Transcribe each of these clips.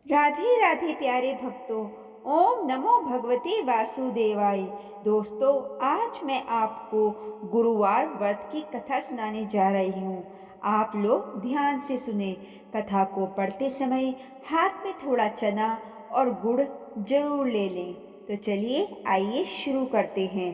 राधे राधे प्यारे भक्तों। ओम नमो भगवते वासुदेवाय। दोस्तों, आज मैं आपको गुरुवार व्रत की कथा सुनाने जा रही हूँ। आप लोग ध्यान से सुने। कथा को पढ़ते समय हाथ में थोड़ा चना और गुड़ जरूर ले लें। तो चलिए आइए शुरू करते हैं।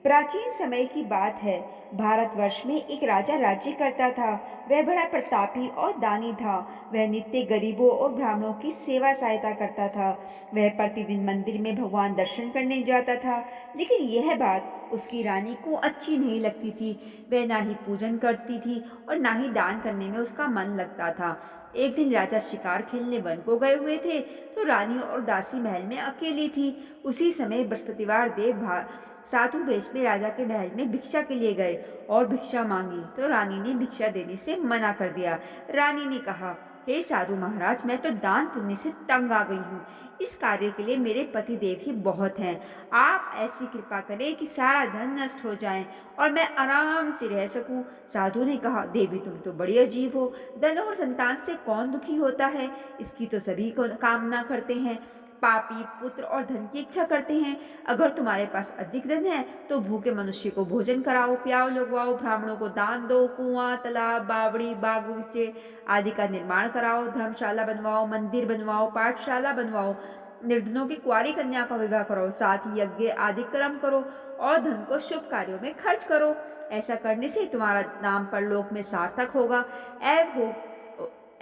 प्राचीन समय की बात है। भारतवर्ष में एक राजा राज्य करता था। वह बड़ा प्रतापी और दानी था। वह नित्य गरीबों और ब्राह्मणों की सेवा सहायता करता था। वह प्रतिदिन मंदिर में भगवान दर्शन करने जाता था। लेकिन यह बात उसकी रानी को अच्छी नहीं लगती थी। वह ना ही पूजन करती थी और ना ही दान करने में उसका मन लगता था। एक दिन राजा शिकार खेलने वन को गए हुए थे, तो रानी और दासी महल में अकेली थी। उसी समय बृहस्पतिवार देव साधु वेश में राजा के महल में भिक्षा के लिए गए और भिक्षा मांगी, तो रानी ने भिक्षा देने से मना कर दिया। रानी ने कहा, हे साधु महाराज, मैं तो दान पुण्य से तंग आ गई हूँ। इस कार्य के लिए मेरे पति देव ही बहुत हैं। आप ऐसी कृपा करें कि सारा धन नष्ट हो जाए और मैं आराम से रह सकूं। साधु ने कहा, देवी तुम तो बड़ी अजीब हो। धन और संतान से कौन दुखी होता है? इसकी तो सभी को कामना करते हैं। पापी पुत्र और धन की इच्छा करते हैं। अगर तुम्हारे पास अधिक धन है तो भूखे मनुष्य को भोजन कराओ, प्याओ लगवाओ, ब्राह्मणों को दान दो, कुआं तालाब बावड़ी बाग बगीचे आदि का निर्माण कराओ, धर्मशाला बनवाओ, मंदिर बनवाओ, पाठशाला बनवाओ, निर्धनों की कुंवारी कन्या का विवाह करो, साथ ही यज्ञ आदि कर्म करो और धन को शुभ कार्यों में खर्च करो। ऐसा करने से तुम्हारा नाम परलोक में सार्थक होगा, ऐब हो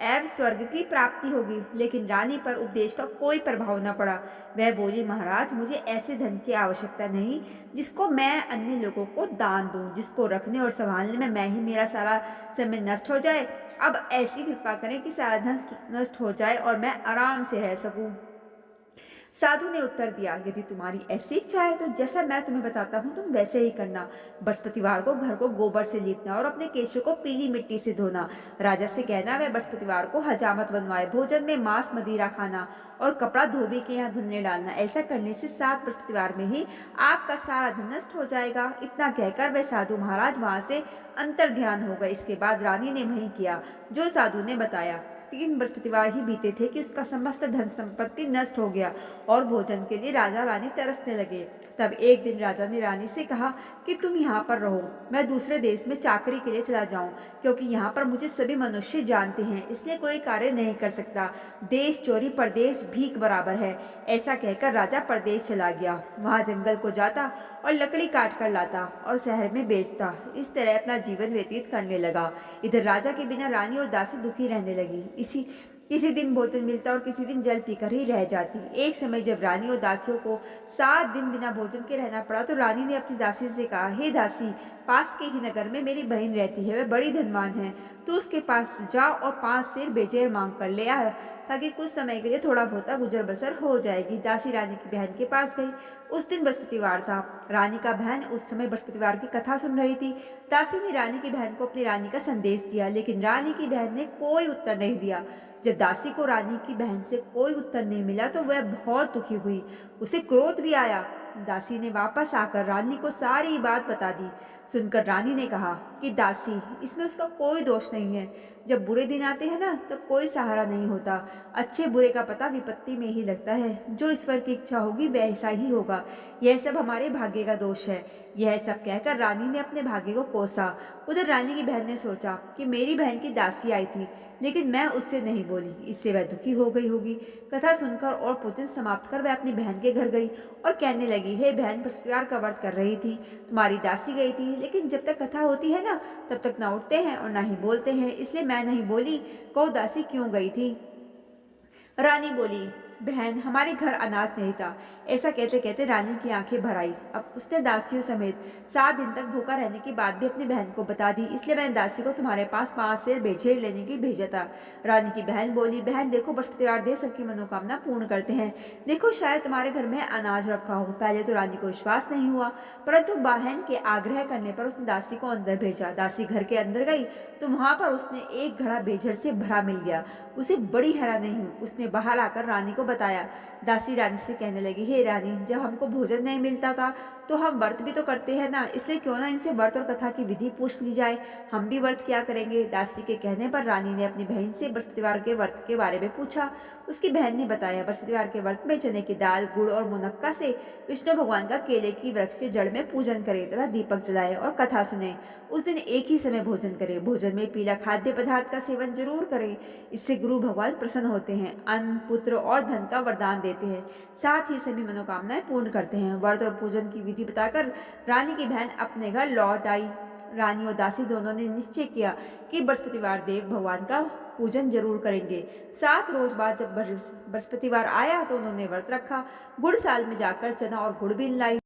एवं स्वर्ग की प्राप्ति होगी। लेकिन रानी पर उपदेश का कोई प्रभाव न पड़ा। वह बोली, महाराज, मुझे ऐसे धन की आवश्यकता नहीं जिसको मैं अन्य लोगों को दान दूं, जिसको रखने और संभालने में मैं ही मेरा सारा समय नष्ट हो जाए। अब ऐसी कृपा करें कि सारा धन नष्ट हो जाए और मैं आराम से रह सकूं। साधु ने उत्तर दिया, यदि तुम्हारी ऐसी इच्छा है तो जैसा मैं तुम्हें बताता हूँ तुम वैसे ही करना। बृहस्पतिवार को घर को गोबर से लीपना और अपने केशों को पीली मिट्टी से धोना। राजा से कहना वह बृहस्पतिवार को हजामत बनवाए, भोजन में मांस मदिरा खाना और कपड़ा धोबी के यहाँ धुलने डालना। ऐसा करने से 7 बृहस्पतिवार में ही आपका सारा धन नष्ट हो जाएगा। इतना कहकर वह साधु महाराज वहां से अंतर ध्यान हो गए। इसके बाद रानी ने वही किया जो साधु ने बताया। 3 बृहस्पतिवार ही बीते थे कि उसका समस्त धन संपत्ति नष्ट हो गया और भोजन के लिए राजा रानी तरसने लगे। तब एक दिन राजा ने रानी से कहा कि तुम यहाँ पर रहो, मैं दूसरे देश में चाकरी के लिए चला जाऊं, क्योंकि यहाँ पर मुझे सभी मनुष्य जानते हैं, इसलिए कोई कार्य नहीं कर सकता। देश चोरी परदेश भीख बराबर है। ऐसा कहकर राजा परदेश चला गया। वहाँ जंगल को जाता और लकड़ी काट कर लाता और शहर में बेचता। इस तरह अपना जीवन व्यतीत करने लगा। इधर राजा के बिना रानी और दासी दुखी रहने लगी। इसी किसी दिन भोजन मिलता और किसी दिन जल पीकर ही रह जाती। एक समय जब रानी और दासियों को 7 दिन बिना भोजन के रहना पड़ा, तो रानी ने अपनी दासी से कहा, हे दासी, पास के ही नगर में मेरी बहन रहती है, वह बड़ी धनवान है। तू उसके पास जा और 5 सेर बेजेर मांग कर ले आ, ताकि कुछ समय के लिए थोड़ा बहुता गुजर बसर हो जाएगी। दासी रानी की बहन के पास गई। उस दिन बृहस्पतिवार था। रानी का बहन उस समय बृहस्पतिवार की कथा सुन रही थी। दासी ने रानी की बहन को अपनी रानी का संदेश दिया, लेकिन रानी की बहन ने कोई उत्तर नहीं दिया। जब दासी को रानी की बहन से कोई उत्तर नहीं मिला तो वह बहुत दुखी हुई। उसे क्रोध भी आया। दासी ने वापस आकर रानी को सारी बात बता दी। सुनकर रानी ने कहा कि दासी, इसमें उसका कोई दोष नहीं है। जब बुरे दिन आते हैं ना, तब कोई सहारा नहीं होता। अच्छे बुरे का पता विपत्ति में ही लगता है। जो ईश्वर की इच्छा होगी वैसा ही होगा। यह सब हमारे भाग्य का दोष है। यह सब कहकर रानी ने अपने भाग्य को कोसा। उधर रानी की बहन ने सोचा कि मेरी बहन की दासी आई थी, लेकिन मैं उससे नहीं बोली, इससे वह दुखी हो गई होगी। कथा सुनकर और पूजन समाप्त कर वह अपनी बहन के घर गई और कहने लगी, हे बहन, बृहस्पतिवार का व्रत कर रही थी, तुम्हारी दासी गई थी, लेकिन जब तक कथा होती है ना, तब तक ना उठते हैं और ना ही बोलते हैं, इसलिए मैं नहीं बोली। कहो दासी क्यों गई थी? रानी बोली, बहन, हमारे घर अनाज नहीं था। ऐसा कहते कहते रानी की आंखें भर आई। अब उसने दासियों समेत 7 दिन तक भूखा रहने की बात भी अपनी बहन को बता दी, इसलिए मैंने दासी को तुम्हारे पास 5 सेर बेचेर लेने की भेजा था। रानी की बहन बोली, बहन देखो, बृहस्पतिवार देव सबकी मनोकामना पूर्ण करते हैं। देखो, शायद तुम्हारे घर में अनाज रखा हो। पहले तो रानी को विश्वास नहीं हुआ, परंतु बहन के आग्रह करने पर उसने दासी को अंदर भेजा। दासी घर के अंदर गई तो वहां पर उसने एक घड़ा बेझर से भरा मिल गया। उसे बड़ी हैरानी हुई। उसने बाहर आकर रानी को बताया। दासी रानी से कहने लगी, हे रानी, जब हमको भोजन नहीं मिलता था तो हम व्रत भी तो करते हैं ना, इसलिए क्यों ना इनसे व्रत और कथा की विधि पूछ ली जाए, हम भी व्रत क्या करेंगे। दासी के कहने पर रानी ने अपनी बहन से बृहस्पतिवार के व्रत के बारे में पूछा। उसकी बहन ने बताया, बृहस्पतिवार के व्रत में चने की दाल, गुड़ और मुनक्का से विष्णु भगवान का केले की वृक्ष के जड़ में पूजन करें तथा दीपक जलाए और कथा सुने। उस दिन एक ही समय भोजन करें। भोजन में पीला खाद्य पदार्थ का सेवन जरूर करें, इससे गुरु भगवान प्रसन्न होते हैं, अन्न, पुत्र और धन का वरदान देते हैं, साथ ही सभी मनोकामनाएं पूर्ण करते हैं। व्रत और पूजन की विधि बताकर रानी की बहन अपने घर लौट आई। रानी और दासी दोनों ने निश्चय किया कि बृहस्पतिवार देव भगवान का पूजन जरूर करेंगे। 7 रोज बाद जब बृहस्पतिवार आया तो उन्होंने व्रत रखा। गुड़ साल में जाकर चना और गुड़ भी लाई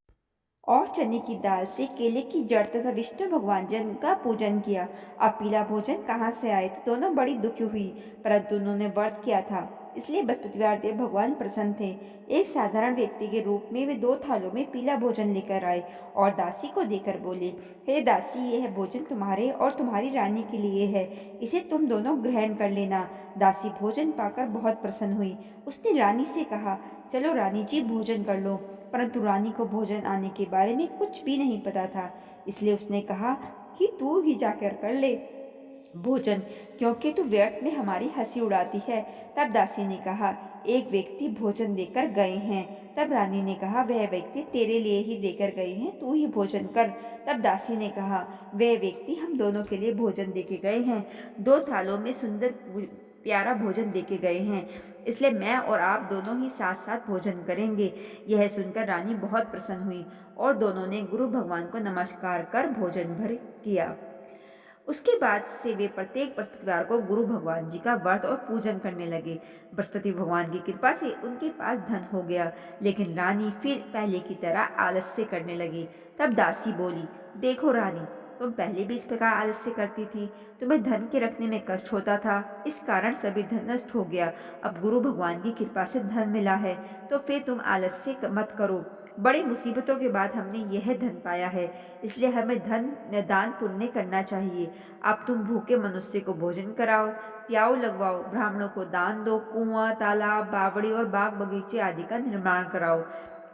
और चने की दाल से केले की जड़ तथा विष्णु भगवान जन का पूजन किया। अब पीला भोजन कहाँ से आए, तो दोनों बड़ी दुखी हुई, परंतु उन्होंने व्रत किया था, इसलिए बृहस्पतिवार देव भगवान प्रसन्न थे। एक साधारण व्यक्ति के रूप में वे 2 थालों में पीला भोजन लेकर आए और दासी को देकर बोले, हे दासी, यह भोजन तुम्हारे और तुम्हारी रानी के लिए है, इसे तुम दोनों ग्रहण कर लेना। दासी भोजन पाकर बहुत प्रसन्न हुई। उसने रानी से कहा, चलो रानी जी, भोजन कर लो। परंतु रानी को भोजन आने के बारे में कुछ भी नहीं पता था, इसलिए उसने कहा कि तू ही जाकर कर ले भोजन, क्योंकि तू व्यर्थ में हमारी हंसी उड़ाती है। तब दासी ने कहा, एक व्यक्ति भोजन देकर गए हैं। तब रानी ने कहा, वह व्यक्ति तेरे लिए ही देकर गए हैं, तू ही भोजन कर। तब दासी ने कहा, वह व्यक्ति हम दोनों के लिए भोजन देके गए हैं, 2 थालों में सुंदर प्यारा भोजन देके गए हैं, इसलिए मैं और आप दोनों ही साथ साथ भोजन करेंगे। यह सुनकर रानी बहुत प्रसन्न हुई और दोनों ने गुरु भगवान को नमस्कार कर भोजन भर किया। उसके बाद से वे प्रत्येक बृहस्पतिवार को गुरु भगवान जी का व्रत और पूजन करने लगे। बृहस्पति भगवान की कृपा से उनके पास धन हो गया, लेकिन रानी फिर पहले की तरह आलस्य करने लगी। तब दासी बोली, देखो रानी, तुम पहले भी इस प्रकार आलस्य करती थी, तुम्हें धन के रखने में कष्ट होता था, इस कारण सभी धन नष्ट हो गया। अब गुरु भगवान की कृपा से धन मिला है, तो फिर तुम आलस्य मत करो। बड़ी मुसीबतों के बाद हमने यह धन पाया है, इसलिए हमें धन दान पुण्य करना चाहिए। अब तुम भूखे मनुष्य को भोजन कराओ, प्याऊ लगवाओ, ब्राह्मणों को दान दो, कुआं, तालाब, बावड़ी और बाग बगीचे आदि का निर्माण कराओ,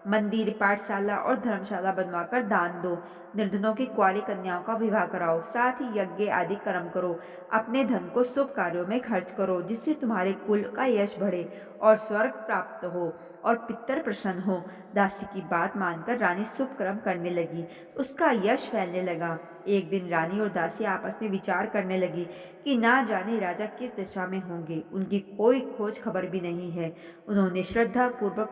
मंदिर, पाठशाला और धर्मशाला बनवाकर दान दो, निर्धनों की कुंवारी कन्याओं का विवाह कराओ, साथ ही यज्ञ आदि कर्म करो, अपने धन को शुभ कार्यों में खर्च करो, जिससे तुम्हारे कुल का यश बढ़े और स्वर्ग प्राप्त हो और पितर प्रसन्न हो। दासी की बात मानकर रानी शुभ कर्म करने लगी, उसका यश फैलने लगा। एक दिन रानी और दासी आपस में विचार करने लगी कि ना जाने राजा किस दशा में होंगे, उनकी कोई खोज खबर भी नहीं है। उन्होंने श्रद्धा पूर्वक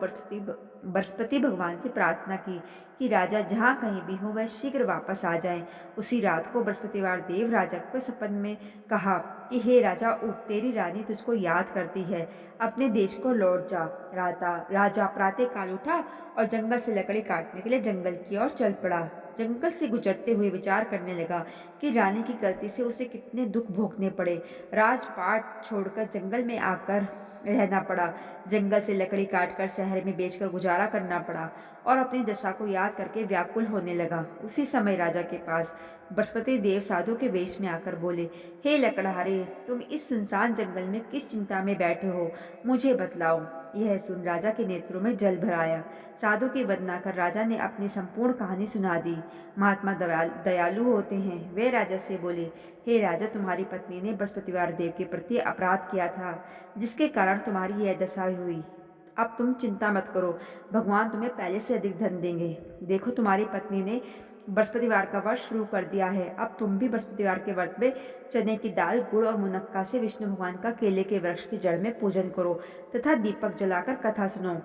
बृहस्पति भगवान से प्रार्थना की कि राजा जहाँ कहीं भी हो वह शीघ्र वापस आ जाएं। उसी रात को बृहस्पतिवार देव राजा को सपन में कहा कि हे राजा, उठ, तेरी रानी तुझको याद करती है, अपने देश को लौट जा। राजा प्रातः काल उठा और जंगल से लकड़ी काटने के लिए जंगल की ओर चल पड़ा। जंगल से गुजरते हुए विचार करने लगा कि रानी की गलती से उसे कितने दुख भोगने पड़े। राजपाट छोड़कर जंगल में आकर रहना पड़ा, जंगल से लकड़ी काटकर शहर में बेचकर गुजारा करना पड़ा और अपनी दशा को याद करके व्याकुल होने लगा। उसी समय राजा के पास बृहस्पति देव साधु के वेश में आकर बोले, हे लकड़हारे, तुम इस सुनसान जंगल में किस चिंता में बैठे हो, मुझे बतलाओ। यह सुन राजा के नेत्रों में जल भर आया। साधु की वंदना कर राजा ने अपनी संपूर्ण कहानी सुना दी। महात्मा दयालु होते हैं। वे राजा से बोले, हे राजा, तुम्हारी पत्नी ने बृहस्पतिवार देव के प्रति अपराध किया था, जिसके कारण तुम्हारी यह दशा हुई। अब तुम चिंता मत करो, भगवान तुम्हें पहले से अधिक धन देंगे। देखो, तुम्हारी पत्नी ने बृहस्पतिवार का व्रत शुरू कर दिया है। अब तुम भी बृहस्पतिवार के व्रत में चने की दाल, गुड़ और मुनक्का से विष्णु भगवान का केले के वृक्ष की जड़ में पूजन करो तथा दीपक जलाकर कथा सुनो।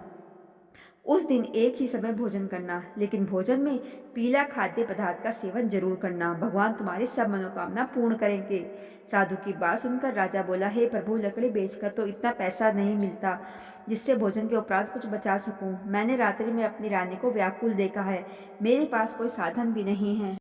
उस दिन एक ही समय भोजन करना, लेकिन भोजन में पीला खाद्य पदार्थ का सेवन जरूर करना। भगवान तुम्हारी सब मनोकामना पूर्ण करेंगे। साधु की बात सुनकर राजा बोला, हे प्रभु, लकड़ी बेचकर तो इतना पैसा नहीं मिलता जिससे भोजन के उपरांत कुछ बचा सकूं। मैंने रात्रि में अपनी रानी को व्याकुल देखा है, मेरे पास कोई साधन भी नहीं है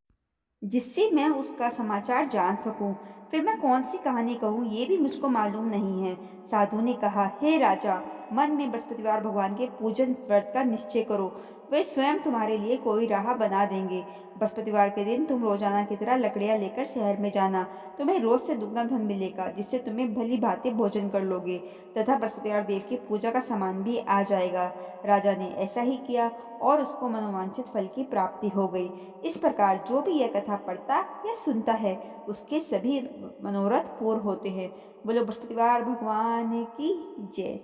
जिससे मैं उसका समाचार जान सकूं। फिर मैं कौन सी कहानी कहूँ ये भी मुझको मालूम नहीं है। साधु ने कहा, हे राजा, मन में बृहस्पतिवार भगवान के पूजन व्रत का निश्चय करो। वे स्वयं तुम्हारे लिए कोई राह बना देंगे। बृहस्पतिवार के दिन तुम रोजाना की तरह लकड़ियाँ लेकर शहर में जाना। तुम्हें रोज से दुगना धन मिलेगा, जिससे तुम्हें भली भांति भोजन कर लोगे तथा बृहस्पतिवार देव की पूजा का सामान भी आ जाएगा। राजा ने ऐसा ही किया और उसको मनोवांछित फल की प्राप्ति हो गई। इस प्रकार जो भी यह कथा पढ़ता या सुनता है उसके सभी मनोरथ पूर्ण होते हैं। बोलो बृहस्पतिवार भगवान की जय।